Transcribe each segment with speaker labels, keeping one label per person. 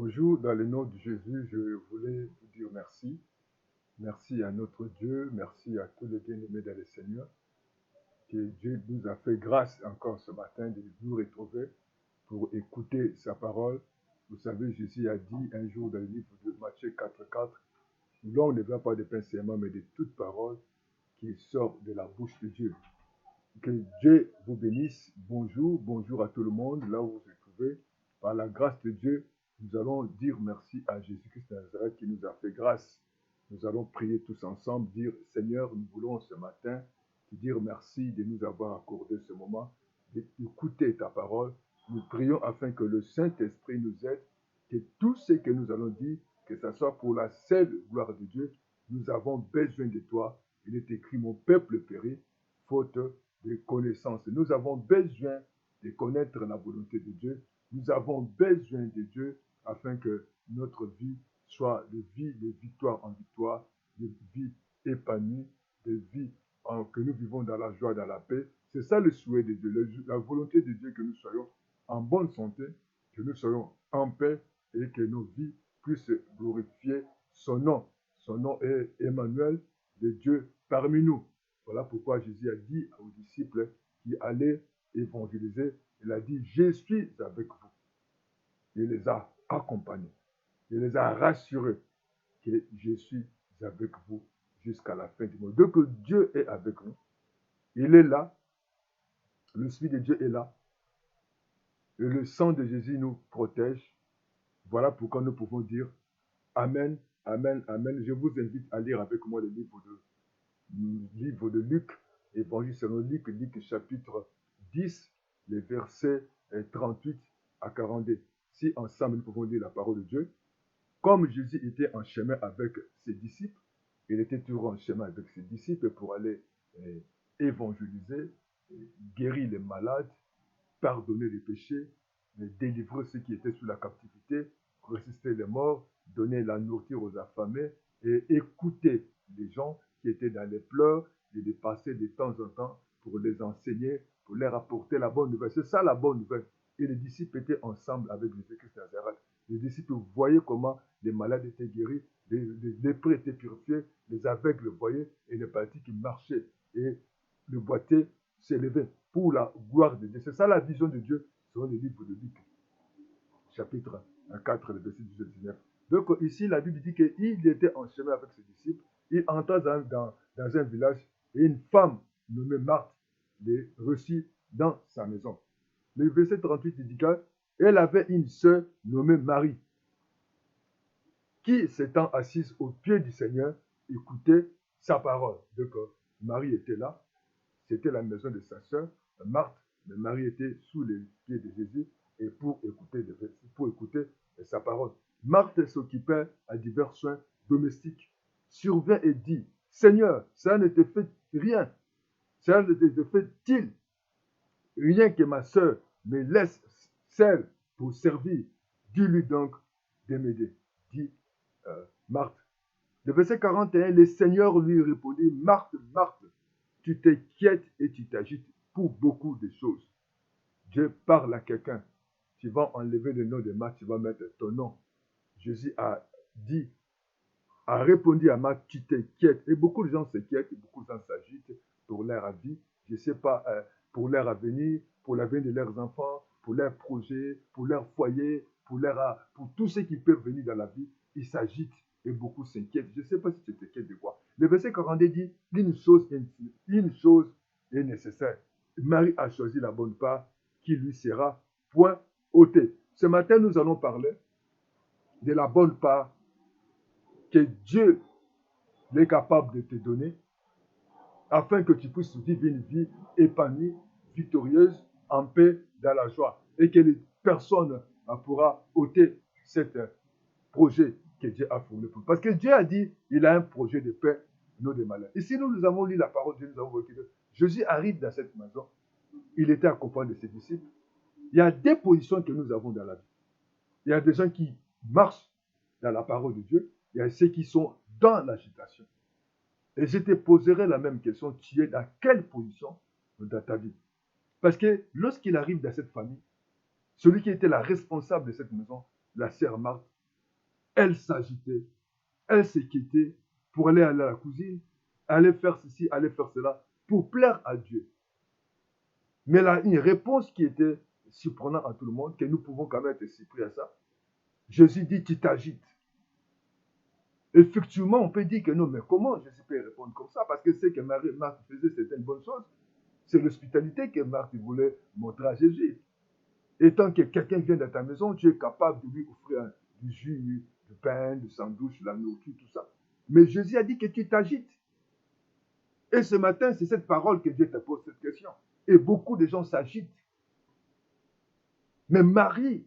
Speaker 1: Bonjour, dans le nom de Jésus, je voulais vous dire merci. Merci à notre Dieu, merci à tous les bien-aimés dans le Seigneur, que Dieu nous a fait grâce encore ce matin de nous retrouver pour écouter sa parole. Vous savez, Jésus a dit un jour dans le livre de Matthieu 4:4, l'homme ne vient pas de pain seulement, mais de toute parole qui sort de la bouche de Dieu. Que Dieu vous bénisse. Bonjour, bonjour à tout le monde, là où vous vous trouvez. Par la grâce de Dieu, nous allons dire merci à Jésus-Christ de Nazareth qui nous a fait grâce. Nous allons prier tous ensemble, dire Seigneur, nous voulons ce matin te dire merci de nous avoir accordé ce moment, d'écouter ta parole. Nous prions afin que le Saint-Esprit nous aide, que tout ce que nous allons dire, que ce soit pour la seule gloire de Dieu, nous avons besoin de toi. Il est écrit, mon peuple périt, faute de connaissances. Nous avons besoin de connaître la volonté de Dieu. Nous avons besoin de Dieu afin que notre vie soit de vie de victoire en victoire, de vie épanouie, de vie que nous vivons dans la joie, dans la paix. C'est ça le souhait de Dieu, la volonté de Dieu, que nous soyons en bonne santé, que nous soyons en paix et que nos vies puissent glorifier son nom. Son nom est Emmanuel, de Dieu parmi nous. Voilà pourquoi Jésus a dit aux disciples qui allaient évangéliser, il a dit, je suis avec vous. Il les a accompagnés. Il les a rassurés que je suis avec vous jusqu'à la fin du monde. Donc Dieu est avec nous. Il est là. L'Esprit de Dieu est là. Et le sang de Jésus nous protège. Voilà pourquoi nous pouvons dire Amen, Amen, Amen. Je vous invite à lire avec moi le livre de Luc, Évangile selon Luc, Luc chapitre 10, les versets 38 à 42. Si ensemble nous pouvons lire la parole de Dieu. Comme Jésus était en chemin avec ses disciples, il était toujours en chemin avec ses disciples pour aller évangéliser, guérir les malades, pardonner les péchés, délivrer ceux qui étaient sous la captivité, ressusciter les morts, donner la nourriture aux affamés et écouter les gens qui étaient dans les pleurs et de passer de temps en temps pour les enseigner, pour leur apporter la bonne nouvelle. C'est ça la bonne nouvelle. Et les disciples étaient ensemble avec Jésus-Christ de Nazareth. Les disciples voyaient comment les malades étaient guéris, les lépreux étaient purifiés, les aveugles voyaient et les paralysés marchaient. Et le boiteux s'élevait pour la gloire de Dieu. C'est ça la vision de Dieu selon le livre de Luc, chapitre 4, verset 18 et 19. Donc ici, la Bible dit qu'il était en chemin avec ses disciples. Il entra dans un village et une femme nommée Marthe les reçut dans sa maison. Le verset 38 dit qu'elle avait une sœur nommée Marie qui, s'étant assise au pied du Seigneur, écoutait sa parole. Donc Marie était là. C'était la maison de sa sœur, Marthe, mais Marie était sous les pieds de Jésus et pour écouter sa parole. Marthe s'occupait à divers soins domestiques, survint et dit, Seigneur, ça ne te fait rien, ça ne te fait-il rien que ma sœur me laisse seule pour servir. Dis-lui donc de m'aider, dit Marthe. Le verset 41, le Seigneur lui répondit, Marthe, Marthe, tu t'inquiètes et tu t'agites pour beaucoup de choses. Dieu parle à quelqu'un. Tu vas enlever le nom de Marthe, tu vas mettre ton nom. Jésus a répondu à Marthe, tu t'inquiètes. Et beaucoup de gens s'inquiètent, et beaucoup de gens s'agitent pour leur vie. Je ne sais pas, pour leur avenir, pour l'avenir de leurs enfants, pour leurs projets, pour leur foyer, pour tout ce qui peut venir dans la vie. Ils s'agitent et beaucoup s'inquiètent. Je ne sais pas si tu t'inquiètes de quoi. Le verset 42 dit, une chose est nécessaire. Marie a choisi la bonne part qui lui sera point ôtée. Ce matin, nous allons parler de la bonne part que Dieu est capable de te donner afin que tu puisses vivre une vie épanouie, victorieuse, en paix, dans la joie et que les personnes pourra ôter ce projet que Dieu a fourni pour nous. Parce que Dieu a dit, il a un projet de paix, non de malheur. Ici, nous avons lu la parole de Dieu, nous avons vu que Jésus arrive dans cette maison, il était accompagné de ses disciples. Il y a des positions que nous avons dans la vie. Il y a des gens qui marchent dans la parole de Dieu, il y a ceux qui sont dans l'agitation. Et je te poserai la même question, tu es dans quelle position dans ta vie? Parce que lorsqu'il arrive dans cette famille, celui qui était la responsable de cette maison la sœur Marthe, elle s'agitait, elle s'inquiétait pour aller à la cuisine, aller faire ceci, aller faire cela, pour plaire à Dieu. Mais là, une réponse qui était surprenante à tout le monde, que nous pouvons quand même être surpris à ça. Jésus dit, tu t'agites. Effectivement, on peut dire que non, mais comment Jésus peut répondre comme ça? Parce que ce que Marthe faisait, c'était une bonne chose. C'est l'hospitalité que Marthe voulait montrer à Jésus. Et tant que quelqu'un vient dans ta maison, tu es capable de lui offrir du jus, du pain, du sandwich, la nourriture, tout ça. Mais Jésus a dit que tu t'agites. Et ce matin, c'est cette parole que Dieu te pose cette question. Et beaucoup de gens s'agitent. Mais Marie,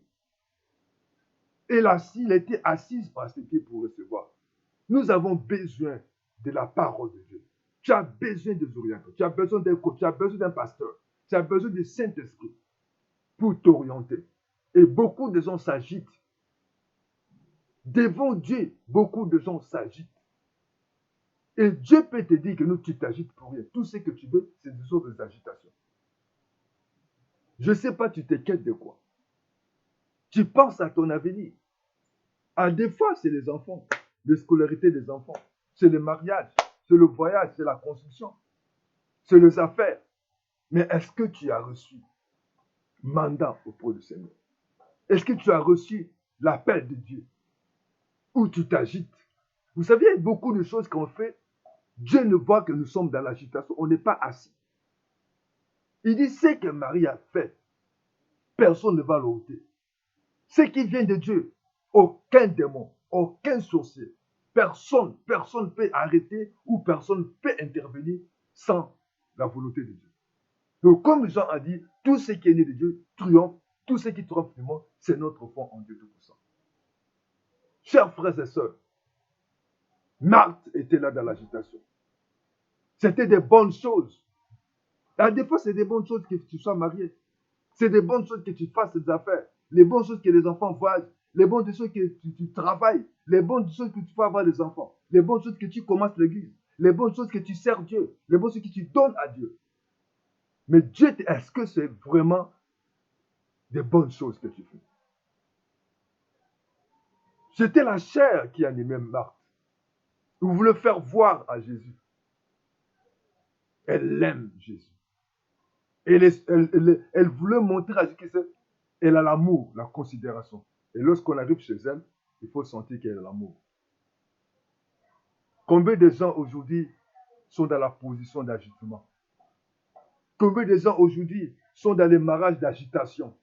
Speaker 1: elle était assise par ses pieds pour recevoir. Nous avons besoin de la parole de Dieu. Tu as besoin des orientaux. Tu as besoin d'un coach. Tu as besoin d'un pasteur. Tu as besoin du Saint-Esprit pour t'orienter. Et beaucoup de gens s'agitent. Devant Dieu, beaucoup de gens s'agitent. Et Dieu peut te dire que nous, tu t'agites pour rien. Tout ce que tu veux, c'est des autres agitations. Je ne sais pas, tu t'inquiètes de quoi. Tu penses à ton avenir. À des fois, c'est les enfants, les scolarités des enfants. C'est le mariage, c'est le voyage, c'est la construction, c'est les affaires. Mais est-ce que tu as reçu mandat auprès du Seigneur? Est-ce que tu as reçu l'appel de Dieu? Ou tu t'agites? Vous savez, il y a beaucoup de choses qu'on fait. Dieu ne voit que nous sommes dans l'agitation. On n'est pas assis. Il dit, ce que Marie a fait, personne ne va l'ôter. Ce qui vient de Dieu, aucun démon, aucun sorcier, personne ne peut arrêter ou personne ne peut intervenir sans la volonté de Dieu. Donc, comme Jean a dit, tout ce qui est né de Dieu triomphe, tout ce qui triomphe du monde, c'est notre foi en Dieu Tout-Puissant. Chers frères et sœurs, Marthe était là dans l'agitation. C'était des bonnes choses. Et des fois, c'est des bonnes choses que tu sois marié. C'est des bonnes choses que tu fasses des affaires. Les bonnes choses que les enfants voyagent. Les bonnes choses que tu travailles. Les bonnes choses que tu peux avoir des enfants. Les bonnes choses que tu commences l'église. Les bonnes choses que tu sers Dieu. Les bonnes choses que tu donnes à Dieu. Mais Dieu, est-ce que c'est vraiment des bonnes choses que tu fais? C'était la chair qui animait Marthe. Il voulait faire voir à Jésus. Elle aime Jésus. Elle voulait montrer à Jésus qu'elle a l'amour, la considération. Et lorsqu'on arrive chez elle, il faut sentir qu'elle a l'amour. Combien de gens aujourd'hui sont dans la position d'agitement? Combien de gens aujourd'hui sont dans les mariages d'agitation?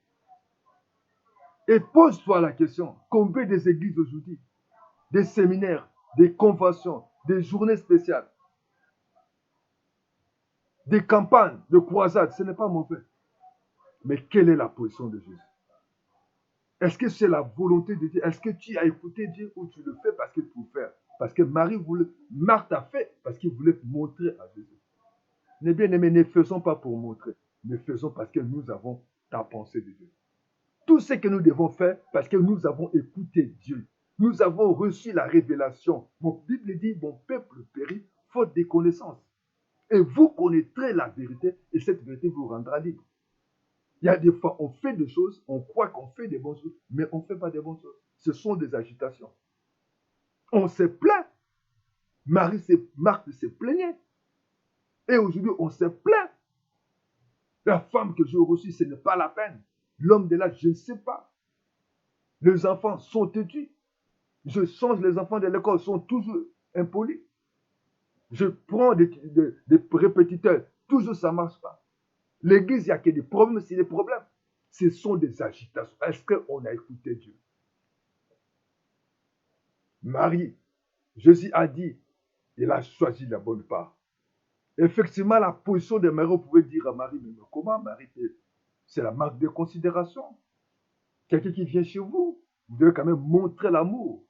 Speaker 1: Et pose-toi la question, combien des églises aujourd'hui, des séminaires, des conventions, des journées spéciales, des campagnes de croisades, ce n'est pas mauvais. Mais quelle est la position de Jésus? Est-ce que c'est la volonté de Dieu? Est-ce que tu as écouté Dieu ou tu le fais parce qu'il faut faire? Parce que Marthe a fait parce qu'il voulait montrer à Jésus. Les bien-aimés, ne faisons pas pour montrer, mais faisons parce que nous avons la pensée de Dieu. Tout ce que nous devons faire parce que nous avons écouté Dieu. Nous avons reçu la révélation. Mon Bible dit, mon peuple périt faute de connaissances. Et vous connaîtrez la vérité et cette vérité vous rendra libre. Il y a des fois, on fait des choses, on croit qu'on fait des bonnes choses, mais on ne fait pas des bonnes choses. Ce sont des agitations. On se plaint. Marthe se plaignait. Et aujourd'hui, on se plaint. La femme que j'ai reçue, ce n'est pas la peine. L'homme de là, je ne sais pas. Les enfants sont têtus. Je change les enfants de l'école, ils sont toujours impolis. Je prends des répétiteurs, toujours ça ne marche pas. L'église, il n'y a que des problèmes, c'est des problèmes. Ce sont des agitations. Est-ce qu'on a écouté Dieu? Marie, Jésus a dit, il a choisi la bonne part. Effectivement, la position de Marie, on pouvait dire à Marie, mais comment Marie, c'est la marque de considération. Quelqu'un qui vient chez vous, vous devez quand même montrer l'amour.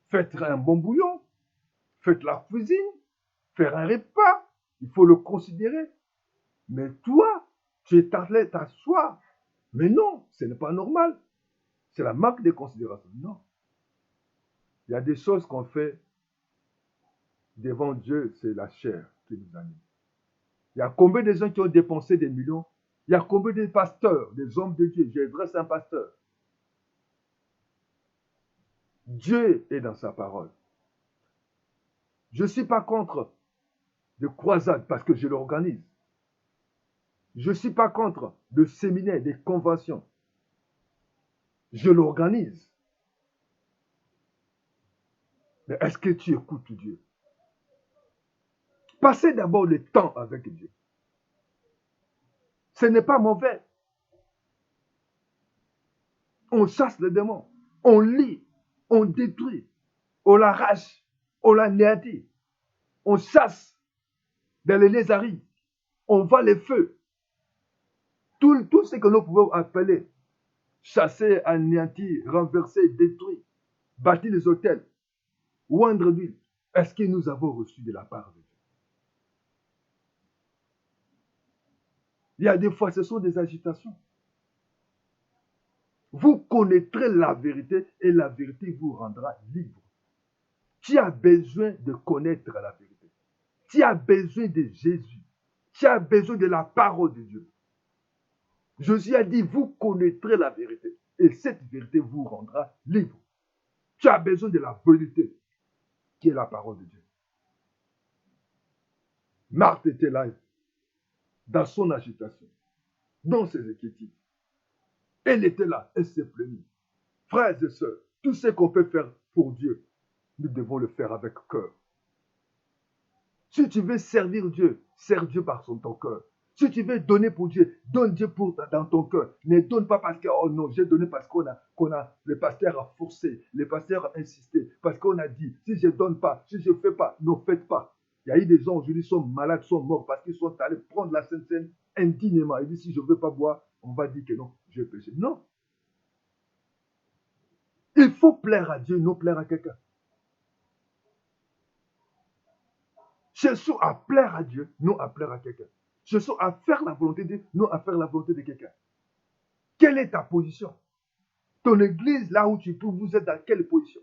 Speaker 1: Faites un bon bouillon, faites la cuisine, faire un repas, il faut le considérer. Mais toi, tu es allé t'asseoir. Mais non, ce n'est pas normal. C'est la marque de considération. Non. Il y a des choses qu'on fait devant Dieu, c'est la chair qui nous anime. Il y a combien de gens qui ont dépensé des millions? Il y a combien de pasteurs, des hommes de Dieu? J'adresse un pasteur. Dieu est dans sa parole. Je ne suis pas contre de croisades parce que je l'organise. Je ne suis pas contre de séminaires, des conventions. Je l'organise. Mais est-ce que tu écoutes Dieu? Passez d'abord le temps avec Dieu. Ce n'est pas mauvais. On chasse les démons. On lit. On détruit. On l'arrache. On l'anéantit. On chasse dans les lézards. On voit les feux. Tout ce que nous pouvons appeler chasser, anéantir, renverser, détruire, bâtir les hôtels, oindre d'huile. Est-ce que nous avons reçu de la part de Dieu? Il y a des fois, ce sont des agitations. Vous connaîtrez la vérité et la vérité vous rendra libre. Tu as besoin de connaître la vérité. Tu as besoin de Jésus. Tu as besoin de la parole de Dieu. Jésus a dit, vous connaîtrez la vérité et cette vérité vous rendra libre. Tu as besoin de la vérité qui est la parole de Dieu. Marthe était là dans son agitation, dans ses inquiétudes. Elle était là, elle s'est plaignue. Frères et sœurs, tout ce qu'on peut faire pour Dieu, nous devons le faire avec cœur. Si tu veux servir Dieu, sers Dieu par ton cœur. Si tu veux donner pour Dieu, donne Dieu dans ton cœur. Ne donne pas parce que, oh non, j'ai donné parce le pasteur a forcé, le pasteur a insisté, parce qu'on a dit, si je ne donne pas, si je ne fais pas, ne faites pas. Il y a eu des gens aujourd'hui qui sont malades, sont morts parce qu'ils sont allés prendre la Sainte Seine indignement. Ils disent, si je ne veux pas boire, on va dire que non, je vais pécher. Non. Il faut plaire à Dieu, non plaire à quelqu'un. Cherchons à plaire à Dieu, non à plaire à quelqu'un. Cherchons à faire la volonté de Dieu, non à faire la volonté de quelqu'un. Quelle est ta position? Ton église, là où tu peux, vous êtes dans quelle position?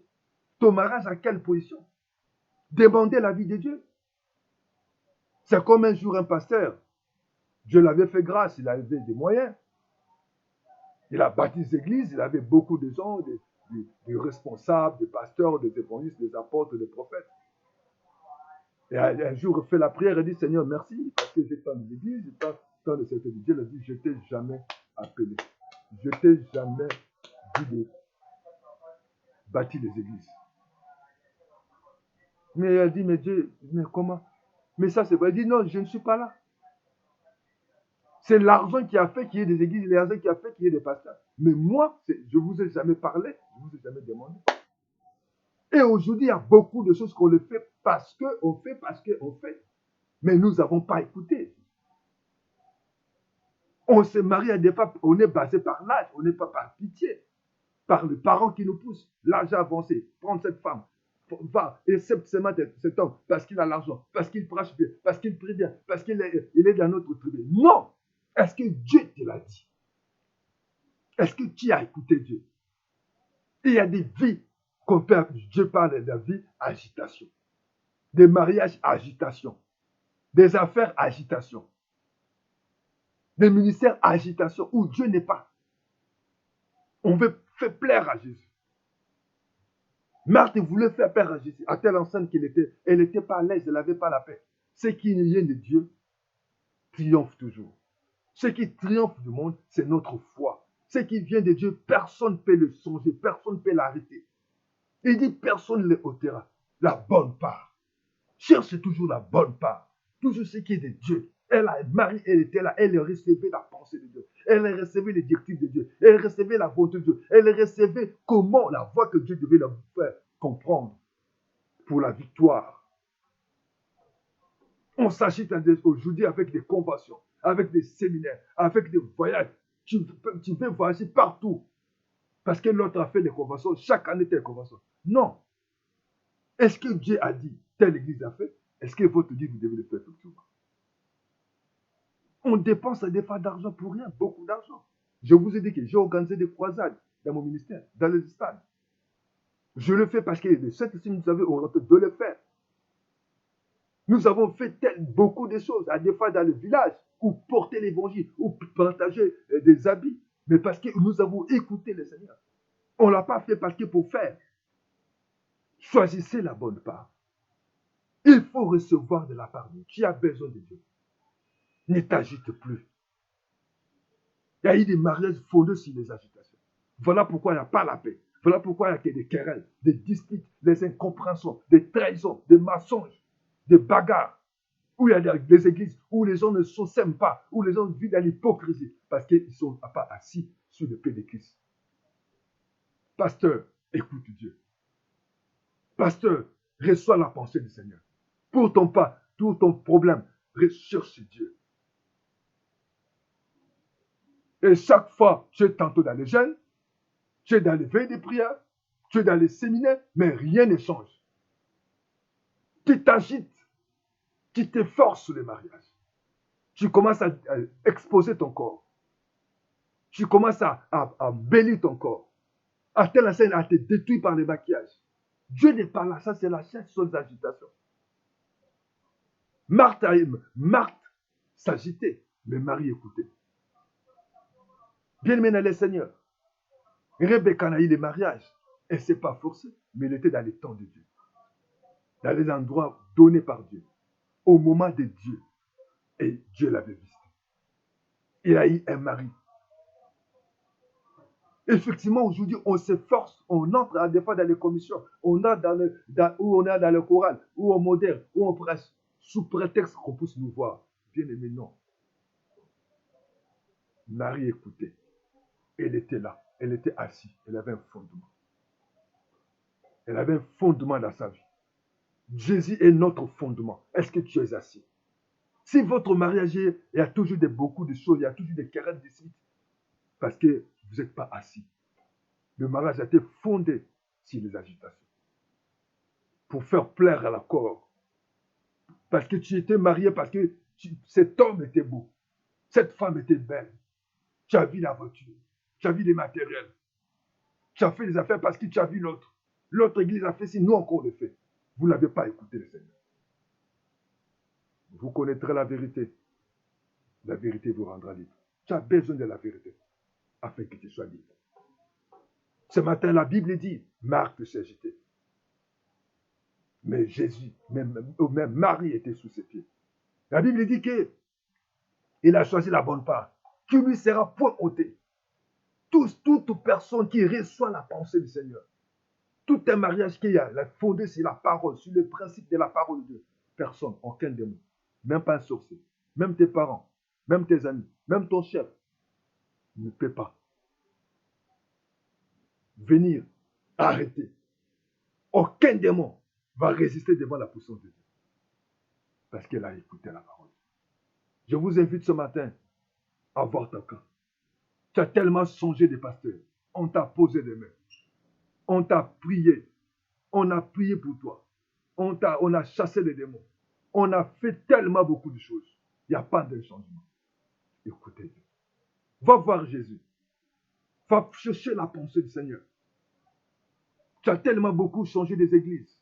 Speaker 1: Ton mariage, à quelle position? Demandez la vie de Dieu. C'est comme un jour un pasteur. Dieu l'avait fait grâce, il avait des moyens. Il a bâti ses églises, il avait beaucoup de gens, des responsables, des pasteurs, des évangélistes, des apôtres, des prophètes. Et un jour, il fait la prière et dit, Seigneur, merci, parce que j'ai tant d'églises, j'ai tant de serviteurs de Dieu. Il a dit, je ne t'ai jamais appelé. Je ne t'ai jamais dit de bâtir des églises. Mais elle dit, mais Dieu, mais comment? Mais ça, c'est vrai. Il dit, non, je ne suis pas là. C'est l'argent qui a fait qu'il y ait des églises, l'argent qui a fait qu'il y ait des pasteurs. Mais moi, je ne vous ai jamais parlé, je ne vous ai jamais demandé. Et aujourd'hui, il y a beaucoup de choses qu'on le fait parce qu'on fait, parce qu'on fait. Mais nous n'avons pas écouté. On se marie à des femmes, on est basé par l'âge, on n'est pas par pitié, par les parents qui nous poussent. L'âge a avancé, prends cette femme, va, accepte seulement cet homme parce qu'il a l'argent, parce qu'il prêche bien, parce qu'il prie bien, parce qu'il est dans notre tribu. Non! Est-ce que Dieu te l'a dit? Est-ce que tu as écouté Dieu? Il y a des vies qu'on peut, Dieu parle de la vie, agitation. Des mariages, agitation. Des affaires, agitation. Des ministères, agitation, où Dieu n'est pas. On veut faire plaire à Jésus. Marthe voulait faire plaire à Jésus, à telle enseigne elle n'était pas à l'aise, elle n'avait pas la paix. Ce qui vient de Dieu triomphe toujours. Ce qui triomphe du monde, c'est notre foi. Ce qui vient de Dieu, personne ne peut le songer, personne ne peut l'arrêter. Il dit, personne ne le ôtera. La bonne part. Cherche toujours la bonne part. Toujours ce qui est de Dieu. Marie, elle était là, elle recevait la pensée de Dieu. Elle recevait les directives de Dieu. Elle recevait la volonté de Dieu. Elle recevait comment la voie que Dieu devait leur faire comprendre pour la victoire. On s'agite aujourd'hui avec des conventions, avec des séminaires, avec des voyages. Tu peux voyager partout. Parce que l'autre a fait des conventions, chaque année telle convention. Non. Est-ce que Dieu a dit, telle église a fait? Est-ce que votre Dieu, vous devez le faire effectivement? On dépense des fois d'argent pour rien, beaucoup d'argent. Je vous ai dit que j'ai organisé des croisades dans mon ministère, dans les stades. Je le fais parce que de cette ci nous avons orienté de le faire. Nous avons fait beaucoup de choses, à des fois dans le village, ou porter l'évangile, ou partager des habits, mais parce que nous avons écouté le Seigneur. On ne l'a pas fait parce que pour faire. Choisissez la bonne part. Il faut recevoir de la part de Dieu. Tu as besoin de Dieu. Ne t'agite plus. Il y a eu des mariages fondés sur les agitations. Voilà pourquoi il n'y a pas la paix. Voilà pourquoi il n'y a que des querelles, des disputes, des incompréhensions, des trahisons, des mensonges, des bagarres. Où il y a des églises où les gens ne s'aiment pas, où les gens vivent dans l'hypocrisie, parce qu'ils ne sont pas assis sur le pied de Christ. Pasteur, écoute Dieu. Pasteur, reçois la pensée du Seigneur. Pour ton pas, tout ton problème, recherche Dieu. Et chaque fois, tu es tantôt dans les jeûnes, tu es dans les veilles de prière, tu es dans les séminaires, mais rien ne change. Tu t'agites, tu t'efforces sur les mariages. Tu commences à exposer ton corps. Tu commences à bénir ton corps. À telle enseigne à te détruire par les maquillages. Dieu n'est pas là, ça c'est la seule agitation. Marthe s'agitait, mais Marie écoutait. Bien-aimé dans le Seigneur, Rebecca a eu des mariages. Elle ne s'est pas forcée, mais elle était dans les temps de Dieu. Dans les endroits donnés par Dieu. Au moment de Dieu. Et Dieu l'avait visité. Il a eu un mari. Effectivement, aujourd'hui, on s'efforce, on entre à des fois dans les commissions, on est où on est dans le choral, où on modère, où on presse, sous prétexte qu'on puisse nous voir. Bien aimé, non. Marie écoutait. Elle était là. Elle était assise. Elle avait un fondement. Elle avait un fondement dans sa vie. Jésus est notre fondement. Est-ce que tu es assis? Si votre mariage, il y a toujours beaucoup de choses, il y a toujours des querelles d'ici, parce que vous n'êtes pas assis. Le mariage a été fondé sur les agitations. Pour faire plaire à la corps. Parce que tu étais marié, parce que cet homme était beau. Cette femme était belle. Tu as vu la voiture. Tu as vu les matériels. Tu as fait des affaires parce que tu as vu l'autre. L'autre église a fait si nous encore le fait. Vous n'avez pas écouté le Seigneur. Vous connaîtrez la vérité. La vérité vous rendra libre. Tu as besoin de la vérité afin que tu sois libre. Ce matin, la Bible dit, Marthe s'est agitée. Mais Jésus, même Marie était sous ses pieds. La Bible dit qu'il a choisi la bonne part, qui lui sera point ôtée. Toute personne qui reçoit la pensée du Seigneur, tout un mariage qu'il y a, fondé sur la parole, sur le principe de la parole de Dieu, personne, aucun démon, même pas un sorcier, même tes parents, même tes amis, même ton chef, ne peut pas venir arrêter. Aucun démon va résister devant la puissance de Dieu. Parce qu'elle a écouté la parole. Je vous invite ce matin à voir ton cas. Tu as tellement changé de pasteur. On t'a posé des mains. On t'a prié. On a prié pour toi. On a chassé les démons. On a fait tellement beaucoup de choses. Il n'y a pas de changement. Écoutez Dieu. Va voir Jésus. Va chercher la pensée du Seigneur. Tu as tellement beaucoup changé des églises.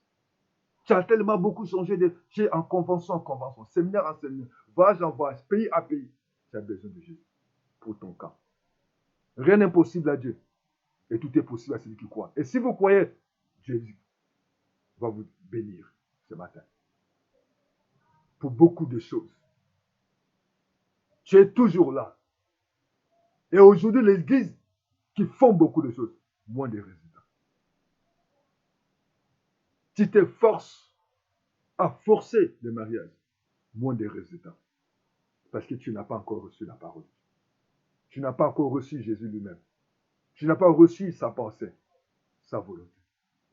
Speaker 1: Tu as tellement beaucoup changé en convention en convention, séminaire en séminaire, voyage en voyage, pays à pays. Tu as besoin de Jésus pour ton cas. Rien n'est impossible à Dieu. Et tout est possible à celui qui croit. Et si vous croyez, Jésus va vous bénir ce matin. Pour beaucoup de choses. Tu es toujours là. Et aujourd'hui, l'église qui font beaucoup de choses, moins de résultats. Tu t'efforces à forcer le mariage, moins de résultats. Parce que tu n'as pas encore reçu la parole. Tu n'as pas encore reçu Jésus lui-même. Tu n'as pas reçu sa pensée, sa volonté.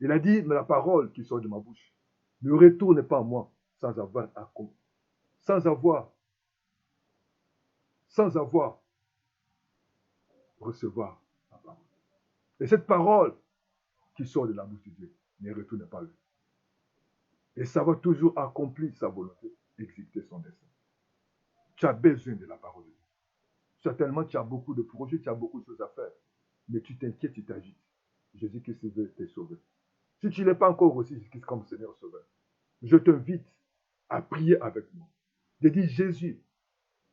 Speaker 1: Il a dit, mais la parole qui sort de ma bouche ne retourne pas à moi sans avoir recevoir la parole. Et cette parole qui sort de la bouche de Dieu ne retourne pas à lui. Et ça va toujours accomplir sa volonté, exécuter son dessein. Tu as besoin de la parole de Dieu. Certainement, tu as beaucoup de projets, tu as beaucoup de choses à faire. Mais tu t'inquiètes, tu t'agites. Jésus-Christ veut te sauver. Si tu n'es pas encore reçu Jésus-Christ comme Seigneur Sauveur, je t'invite à prier avec moi. De dire, Jésus,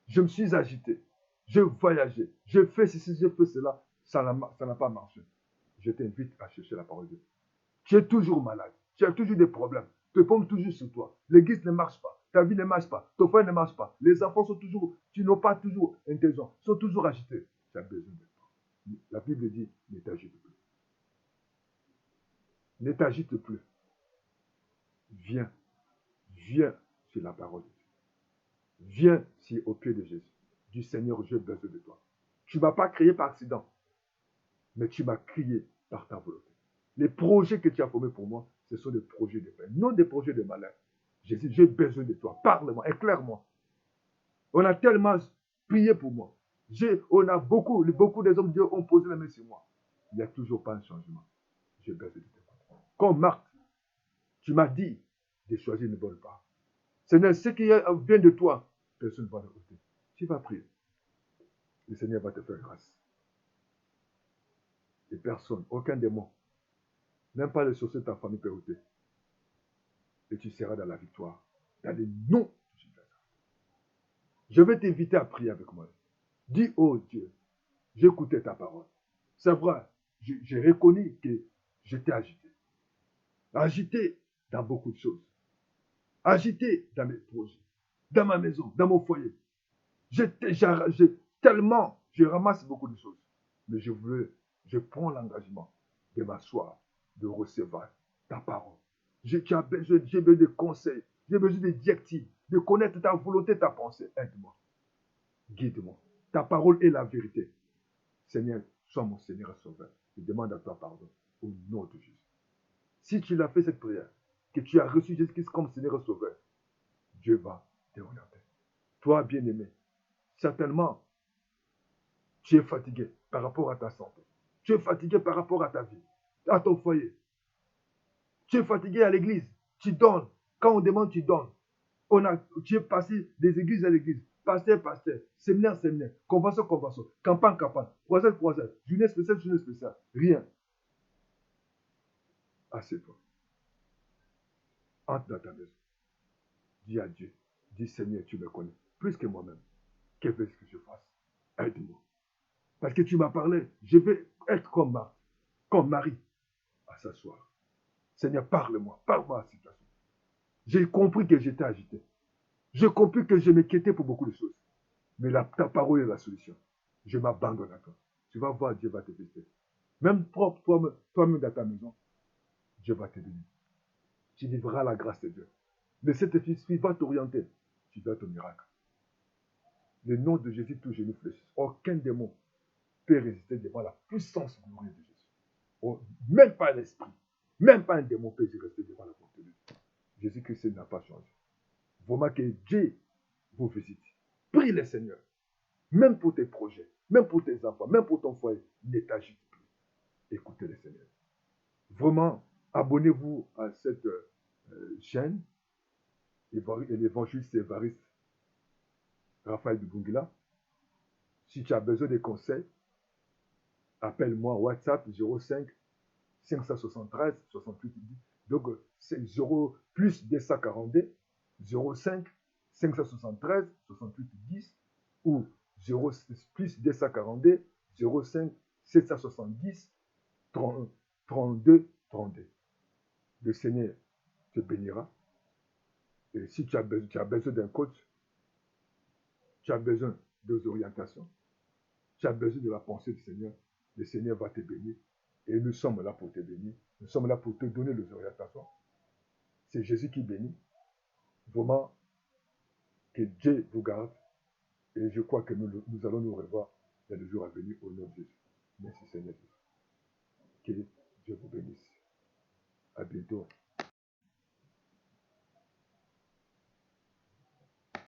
Speaker 1: je me suis agité, je voyageais, je fais ceci, je fais cela, ça n'a pas marché. Je t'invite à chercher la parole de Dieu. Tu es toujours malade, Tu as toujours des problèmes. Tu tombes toujours sur toi. L'église ne marche pas. Ta vie ne marche pas. Ton frère ne marche pas. Les enfants sont toujours, tu n'as pas toujours intelligents, sont toujours agités. Tu as besoin de toi. La Bible dit, ne t'agite plus. Ne t'agite plus. Viens. Viens sur la parole de Dieu. Viens au pied de Jésus. Du Seigneur, j'ai besoin de toi. Tu ne m'as pas créé par accident, mais tu m'as créé par ta volonté. Les projets que tu as formés pour moi, ce sont des projets de paix, non des projets de malheur. Jésus, j'ai besoin de toi. Parle-moi, éclaire-moi. On a tellement prié pour moi. On a beaucoup des hommes de Dieu ont posé la main sur moi. Il n'y a toujours pas un changement. J'ai besoin de toi. Comme Marthe, tu m'as dit de choisir une bonne part. Seigneur, ce qui vient de toi, personne ne va le ôter. Tu vas prier. Le Seigneur va te faire grâce. Et personne, aucun démon, même pas les sorciers de ta famille peut ôter. Et tu seras dans la victoire. Dans le nom de Jésus. Je vais t'inviter à prier avec moi. Dis, oh Dieu, j'ai écouté ta parole. C'est vrai, j'ai reconnu que j'étais agité. Agité dans beaucoup de choses. Agité dans mes projets, dans ma maison, dans mon foyer. Je ramasse beaucoup de choses. Mais je prends l'engagement de m'asseoir, de recevoir ta parole. J'ai besoin de conseils, j'ai besoin de directives, de connaître ta volonté, ta pensée. Aide-moi, guide-moi. Ta parole est la vérité. Seigneur, sois mon Seigneur et Sauveur. Je demande à toi pardon au nom de Jésus. Si tu l'as fait cette prière, que tu as reçu Jésus-Christ comme Seigneur et Sauveur, Dieu va t'orienter. Toi, bien-aimé, certainement, tu es fatigué par rapport à ta santé. Tu es fatigué par rapport à ta vie, à ton foyer. Tu es fatigué à l'église. Tu donnes. Quand on demande, tu donnes. Tu es passé des églises à l'église. Pasteur, séminaire, convention, campagne, croisade, journée spéciale. Rien. Assieds-toi. Entre dans ta maison. Dis à Dieu. Dis Seigneur, tu me connais. Plus que moi-même. Que veux-tu que je fasse? Aide-moi. Parce que tu m'as parlé. Je vais être comme Marie, à s'asseoir. Seigneur, parle-moi à la situation. J'ai compris que j'étais agité. J'ai compris que je m'inquiétais pour beaucoup de choses. Mais ta parole est la solution. Je m'abandonne à toi. Tu vas voir, Dieu va te visiter. Même toi-même dans ta maison, Dieu va te bénir. Tu vivras la grâce de Dieu. Mais cette fille va t'orienter. Tu vas ton miracle. Le nom de Jésus, tout genou fléchisse. Aucun démon peut résister devant la puissance glorieuse de Jésus. Oh, même pas l'esprit. Même pas un démon peut résister devant la volonté de Dieu. Jésus-Christ n'a pas changé. Vraiment que Dieu vous visite. Prie le Seigneur. Même pour tes projets, même pour tes enfants, même pour ton foyer, ne t'agite plus. Écoutez le Seigneur. Vraiment, abonnez-vous à cette chaîne, l'évangéliste Évariste Raphaël Dubungila. Si tu as besoin de conseils, appelle-moi WhatsApp 05 573 68 10. Donc, c'est 0 plus 242 05 573 68 10 ou 0 plus 242 05 770 32 32. Le Seigneur te bénira. Et si tu as besoin d'un coach, tu as besoin d'orientations, tu as besoin de la pensée du Seigneur, le Seigneur va te bénir. Et nous sommes là pour te bénir. Nous sommes là pour te donner les orientations. C'est Jésus qui bénit. Vraiment, que Dieu vous garde. Et je crois que nous allons nous revoir dans les jours à venir au nom de Jésus.